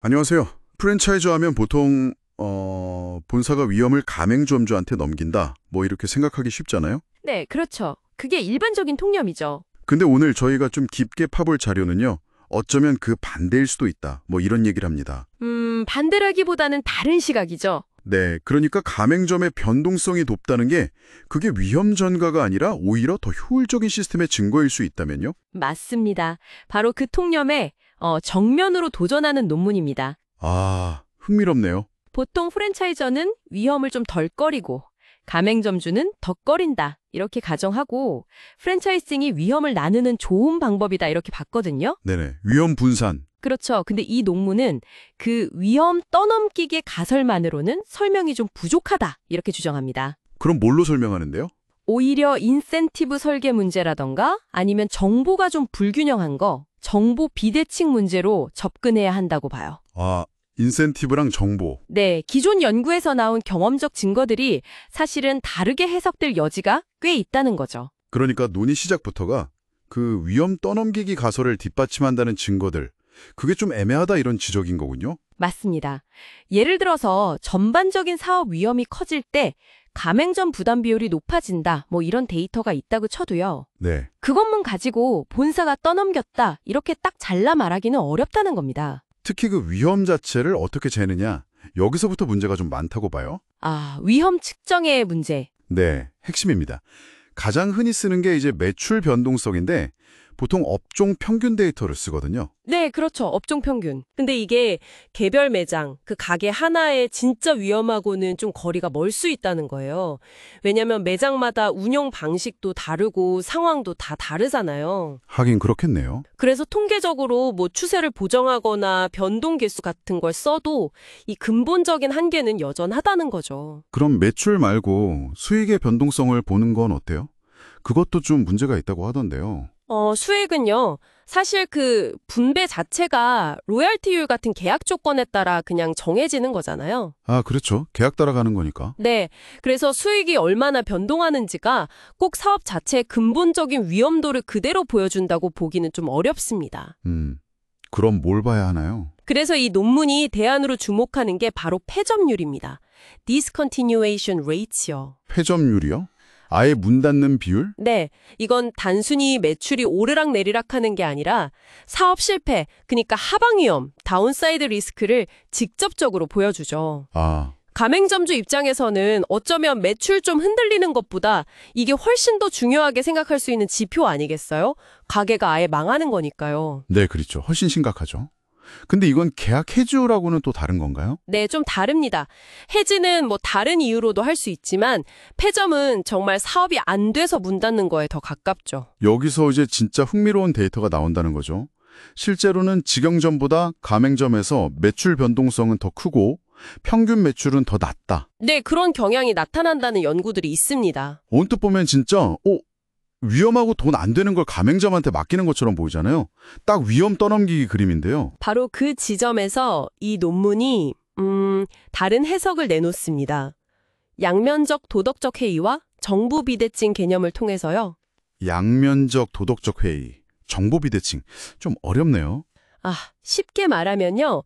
안녕하세요. 프랜차이즈 하면 보통 본사가 위험을 가맹점주한테 넘긴다. 뭐 이렇게 생각하기 쉽잖아요. 네, 그렇죠. 그게 일반적인 통념이죠. 근데 오늘 저희가 좀 깊게 파볼 자료는요. 어쩌면 그 반대일 수도 있다. 뭐 이런 얘기를 합니다. 반대라기보다는 다른 시각이죠. 네, 그러니까 가맹점의 변동성이 높다는 게 그게 위험 전가가 아니라 오히려 더 효율적인 시스템의 증거일 수 있다면요? 맞습니다. 바로 그 통념에 정면으로 도전하는 논문입니다. 아, 흥미롭네요. 보통 프랜차이저는 위험을 좀 덜 꺼리고 가맹점주는 더 꺼린다 이렇게 가정하고 프랜차이징이 위험을 나누는 좋은 방법이다 이렇게 봤거든요. 네네, 위험 분산. 그렇죠. 근데 이 논문은 그 위험 떠넘기기 가설만으로는 설명이 좀 부족하다 이렇게 주장합니다. 그럼 뭘로 설명하는데요? 오히려 인센티브 설계 문제라던가 아니면 정보가 좀 불균형한 거, 정보 비대칭 문제로 접근해야 한다고 봐요. 아, 인센티브랑 정보. 네, 기존 연구에서 나온 경험적 증거들이 사실은 다르게 해석될 여지가 꽤 있다는 거죠. 그러니까 논의 시작부터가 그 위험 떠넘기기 가설을 뒷받침한다는 증거들, 그게 좀 애매하다 이런 지적인 거군요. 맞습니다. 예를 들어서 전반적인 사업 위험이 커질 때 가맹점 부담 비율이 높아진다, 뭐 이런 데이터가 있다고 쳐도요. 네. 그것만 가지고 본사가 떠넘겼다, 이렇게 딱 잘라 말하기는 어렵다는 겁니다. 특히 그 위험 자체를 어떻게 재느냐, 여기서부터 문제가 좀 많다고 봐요. 아, 위험 측정의 문제. 네, 핵심입니다. 가장 흔히 쓰는 게 이제 매출 변동성인데 보통 업종 평균 데이터를 쓰거든요. 네, 그렇죠. 업종 평균. 근데 이게 개별 매장, 그 가게 하나에 진짜 위험하고는 좀 거리가 멀 수 있다는 거예요. 왜냐면 매장마다 운영 방식도 다르고 상황도 다 다르잖아요. 하긴 그렇겠네요. 그래서 통계적으로 뭐 추세를 보정하거나 변동 개수 같은 걸 써도 이 근본적인 한계는 여전하다는 거죠. 그럼 매출 말고 수익의 변동성을 보는 건 어때요? 그것도 좀 문제가 있다고 하던데요. 수익은요, 사실 그 분배 자체가 로열티율 같은 계약 조건에 따라 그냥 정해지는 거잖아요. 아, 그렇죠. 계약 따라가는 거니까. 네, 그래서 수익이 얼마나 변동하는지가 꼭 사업 자체의 근본적인 위험도를 그대로 보여준다고 보기는 좀 어렵습니다. 그럼 뭘 봐야 하나요? 그래서 이 논문이 대안으로 주목하는 게 바로 패점률입니다. Discontinuation Rates요. 패점률이요? 아예 문 닫는 비율? 네, 이건 단순히 매출이 오르락 내리락 하는 게 아니라 사업 실패, 그러니까 하방 위험, 다운사이드 리스크를 직접적으로 보여주죠. 아, 가맹점주 입장에서는 어쩌면 매출 좀 흔들리는 것보다 이게 훨씬 더 중요하게 생각할 수 있는 지표 아니겠어요? 가게가 아예 망하는 거니까요. 네, 그렇죠. 훨씬 심각하죠. 근데 이건 계약 해지라고는 또 다른 건가요? 네, 좀 다릅니다. 해지는 뭐 다른 이유로도 할 수 있지만 폐점은 정말 사업이 안 돼서 문 닫는 거에 더 가깝죠. 여기서 이제 진짜 흥미로운 데이터가 나온다는 거죠. 실제로는 직영점보다 가맹점에서 매출 변동성은 더 크고 평균 매출은 더 낮다. 네, 그런 경향이 나타난다는 연구들이 있습니다. 언뜻 보면 진짜 위험하고 돈 안 되는 걸 가맹점한테 맡기는 것처럼 보이잖아요. 딱 위험 떠넘기기 그림인데요. 바로 그 지점에서 이 논문이 다른 해석을 내놓습니다. 양면적 도덕적 해이와 정부 비대칭 개념을 통해서요. 양면적 도덕적 회의, 정보 비대칭. 좀 어렵네요. 쉽게 말하면요.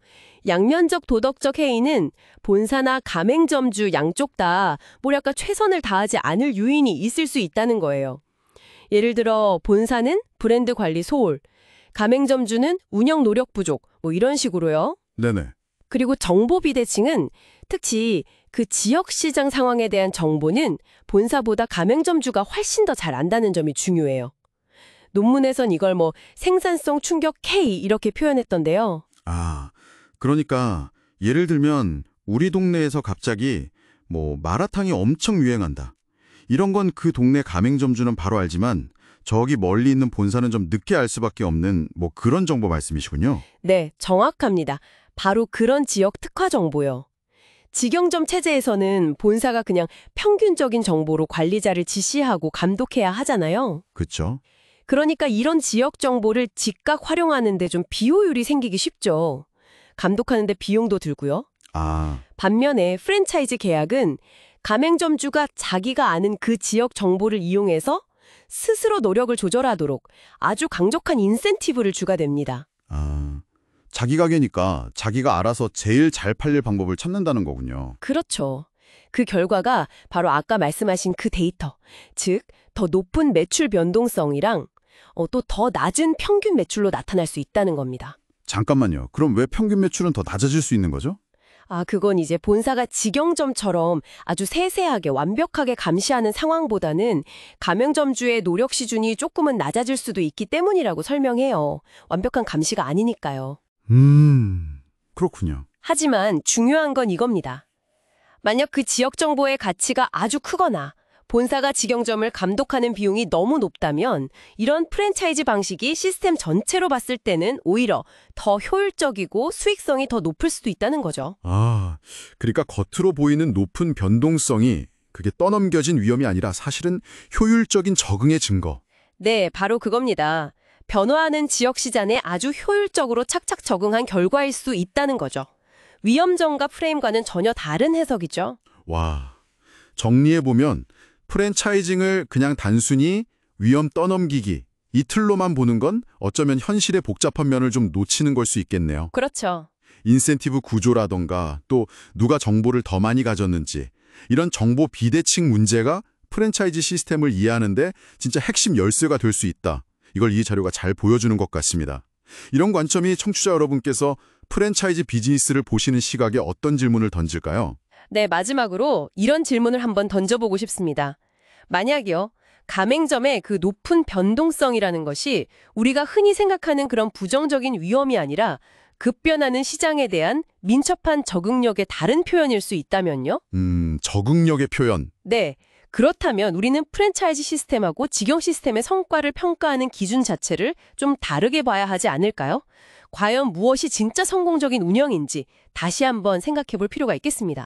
양면적 도덕적 해이는 본사나 가맹점주 양쪽 다 뭐랄까 최선을 다하지 않을 요인이 있을 수 있다는 거예요. 예를 들어 본사는 브랜드 관리 소홀, 가맹점주는 운영 노력 부족, 뭐 이런 식으로요. 네네. 그리고 정보 비대칭은 특히 그 지역 시장 상황에 대한 정보는 본사보다 가맹점주가 훨씬 더 잘 안다는 점이 중요해요. 논문에선 이걸 뭐 생산성 충격 K 이렇게 표현했던데요. 아, 그러니까 예를 들면 우리 동네에서 갑자기 뭐 마라탕이 엄청 유행한다. 이런 건 그 동네 가맹점주는 바로 알지만 저기 멀리 있는 본사는 좀 늦게 알 수밖에 없는 뭐 그런 정보 말씀이시군요. 네, 정확합니다. 바로 그런 지역 특화 정보요. 직영점 체제에서는 본사가 그냥 평균적인 정보로 관리자를 지시하고 감독해야 하잖아요. 그렇죠. 그러니까 이런 지역 정보를 즉각 활용하는 데 좀 비효율이 생기기 쉽죠. 감독하는 데 비용도 들고요. 아, 반면에 프랜차이즈 계약은 가맹점주가 자기가 아는 그 지역 정보를 이용해서 스스로 노력을 조절하도록 아주 강력한 인센티브를 주가 됩니다. 아, 자기 가게니까 자기가 알아서 제일 잘 팔릴 방법을 찾는다는 거군요. 그렇죠. 그 결과가 바로 아까 말씀하신 그 데이터, 즉 더 높은 매출 변동성이랑 또 더 낮은 평균 매출로 나타날 수 있다는 겁니다. 잠깐만요. 그럼 왜 평균 매출은 더 낮아질 수 있는 거죠? 그건 이제 본사가 직영점처럼 아주 세세하게 완벽하게 감시하는 상황보다는 가맹점주의 노력 시준이 조금은 낮아질 수도 있기 때문이라고 설명해요. 완벽한 감시가 아니니까요. 그렇군요. 하지만 중요한 건 이겁니다. 만약 그 지역 정보의 가치가 아주 크거나 본사가 직영점을 감독하는 비용이 너무 높다면 이런 프랜차이즈 방식이 시스템 전체로 봤을 때는 오히려 더 효율적이고 수익성이 더 높을 수도 있다는 거죠. 그러니까 겉으로 보이는 높은 변동성이 그게 떠넘겨진 위험이 아니라 사실은 효율적인 적응의 증거. 네, 바로 그겁니다. 변화하는 지역 시장에 아주 효율적으로 착착 적응한 결과일 수 있다는 거죠. 위험전과 프레임과는 전혀 다른 해석이죠. 와, 정리해보면 프랜차이징을 그냥 단순히 위험 떠넘기기, 이 틀로만 보는 건 어쩌면 현실의 복잡한 면을 좀 놓치는 걸 수 있겠네요. 그렇죠. 인센티브 구조라던가 또 누가 정보를 더 많이 가졌는지 이런 정보 비대칭 문제가 프랜차이즈 시스템을 이해하는데 진짜 핵심 열쇠가 될 수 있다. 이걸 이 자료가 잘 보여주는 것 같습니다. 이런 관점이 청취자 여러분께서 프랜차이즈 비즈니스를 보시는 시각에 어떤 질문을 던질까요? 네, 마지막으로 이런 질문을 한번 던져보고 싶습니다. 만약요, 가맹점의 그 높은 변동성이라는 것이 우리가 흔히 생각하는 그런 부정적인 위험이 아니라 급변하는 시장에 대한 민첩한 적응력의 다른 표현일 수 있다면요? 적응력의 표현. 네, 그렇다면 우리는 프랜차이즈 시스템하고 직영 시스템의 성과를 평가하는 기준 자체를 좀 다르게 봐야 하지 않을까요? 과연 무엇이 진짜 성공적인 운영인지 다시 한번 생각해 볼 필요가 있겠습니다.